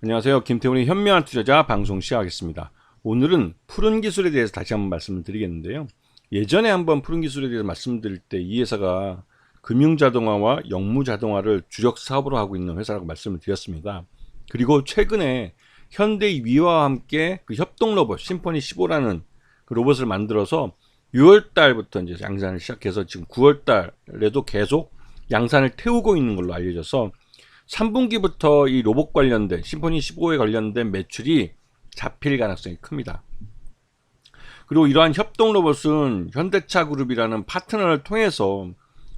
안녕하세요. 김태훈의 현명한 투자자 방송 시작하겠습니다. 오늘은 푸른 기술에 대해서 다시 한번 말씀을 드리겠는데요. 예전에 한번 푸른 기술에 대해서 말씀드릴 때 이 회사가 금융자동화와 영무자동화를 주력 사업으로 하고 있는 회사라고 말씀을 드렸습니다. 그리고 최근에 현대위와 함께 그 협동 로봇 심포니 15라는 그 로봇을 만들어서 6월 달부터 이제 양산을 시작해서 지금 9월 달에도 계속 양산을 태우고 있는 걸로 알려져서 3분기부터 이 로봇 관련된 심포니 15에 관련된 매출이 잡힐 가능성이 큽니다. 그리고 이러한 협동 로봇은 현대차 그룹이라는 파트너를 통해서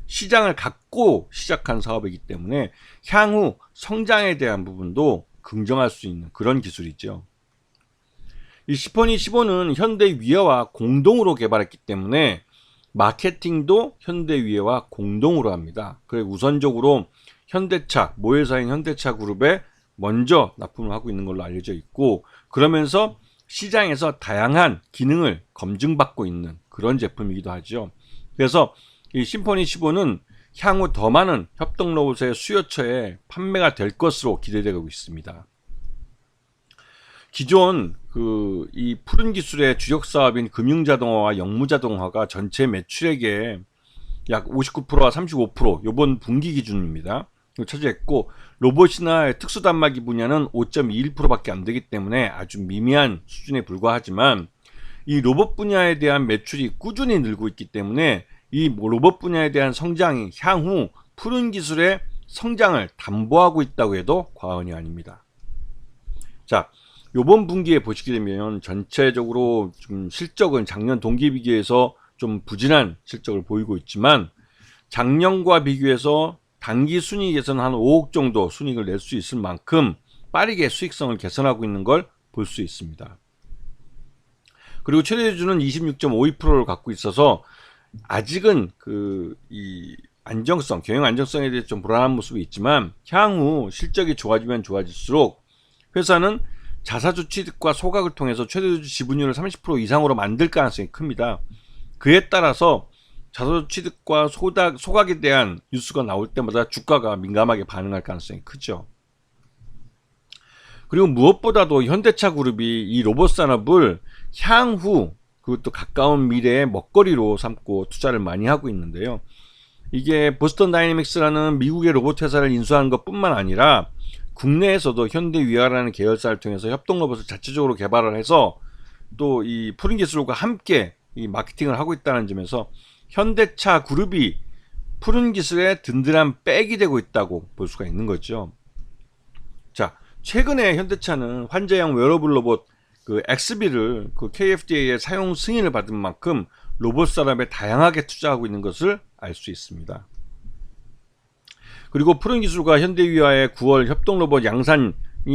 시장을 갖고 시작한 사업이기 때문에 향후 성장에 대한 부분도 긍정할 수 있는 그런 기술이죠. 이 심포니 15는 현대위아와 공동으로 개발했기 때문에 마케팅도 현대위아와 공동으로 합니다. 그래서 우선적으로 현대차, 모회사인 현대차 그룹에 먼저 납품을 하고 있는 걸로 알려져 있고, 그러면서 시장에서 다양한 기능을 검증받고 있는 그런 제품이기도 하죠. 그래서 이 심포니 15는 향후 더 많은 협동 로봇의 수요처에 판매가 될 것으로 기대되고 있습니다. 기존 이 푸른 기술의 주력 사업인 금융자동화와 영무자동화가 전체 매출액의 약 59%와 35% 이번 분기 기준입니다. 차지했고, 로봇이나 특수단말기 분야는 5.21%밖에 안 되기 때문에 아주 미미한 수준에 불과하지만, 이 로봇 분야에 대한 매출이 꾸준히 늘고 있기 때문에 이 로봇 분야에 대한 성장이 향후 푸른 기술의 성장을 담보하고 있다고 해도 과언이 아닙니다. 자, 이번 분기에 보시게 되면 전체적으로 좀 실적은 작년 동기 비교해서 좀 부진한 실적을 보이고 있지만, 작년과 비교해서 단기 순이익에서는 한 5억 정도 순이익을 낼 수 있을 만큼 빠르게 수익성을 개선하고 있는 걸 볼 수 있습니다. 그리고 최대주주는 26.52%를 갖고 있어서 아직은 이 안정성, 경영 안정성에 대해 좀 불안한 모습이 있지만, 향후 실적이 좋아지면 좋아질수록 회사는 자사주 취득과 소각을 통해서 최대주주 지분율을 30% 이상으로 만들 가능성이 큽니다. 그에 따라서 자사주 취득과 소각에 대한 뉴스가 나올 때마다 주가가 민감하게 반응할 가능성이 크죠. 그리고 무엇보다도 현대차 그룹이 이 로봇 산업을 향후 그것도 가까운 미래의 먹거리로 삼고 투자를 많이 하고 있는데요. 이게 보스턴 다이내믹스라는 미국의 로봇 회사를 인수하는 것뿐만 아니라 국내에서도 현대위아라는 계열사를 통해서 협동 로봇을 자체적으로 개발을 해서 또 이 푸른 기술과 함께 이 마케팅을 하고 있다는 점에서 현대차 그룹이 푸른 기술의 든든한 백이 되고 있다고 볼 수가 있는 거죠. 자, 최근에 현대차는 환자용 웨어러블 로봇 XB를 KFDA의 사용 승인을 받은 만큼 로봇 산업에 다양하게 투자하고 있는 것을 알 수 있습니다. 그리고 푸른 기술과 현대위아의 9월 협동 로봇 양산이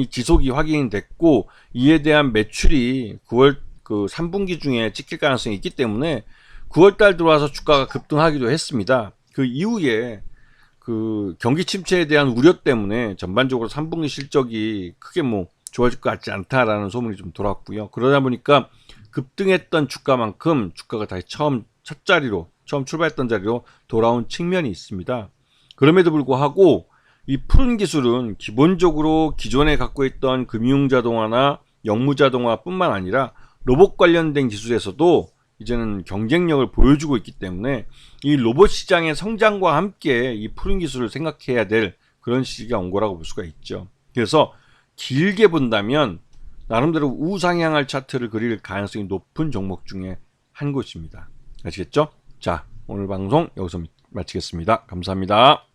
지속이 확인됐고, 이에 대한 매출이 9월 3분기 중에 찍힐 가능성이 있기 때문에 9월달 들어와서 주가가 급등하기도 했습니다. 그 이후에 경기 침체에 대한 우려 때문에 전반적으로 3분기 실적이 크게 좋아질 것 같지 않다라는 소문이 좀 돌았고요. 그러다 보니까 급등했던 주가만큼 주가가 다시 처음 출발했던 자리로 돌아온 측면이 있습니다. 그럼에도 불구하고 이 푸른 기술은 기본적으로 기존에 갖고 있던 금융자동화나 영무자동화뿐만 아니라 로봇 관련된 기술에서도 이제는 경쟁력을 보여주고 있기 때문에 이 로봇 시장의 성장과 함께 이 푸른 기술을 생각해야 될 그런 시기가 온 거라고 볼 수가 있죠. 그래서 길게 본다면 나름대로 우상향할 차트를 그릴 가능성이 높은 종목 중에 한 곳입니다. 아시겠죠? 자, 오늘 방송 여기서 마치겠습니다. 감사합니다.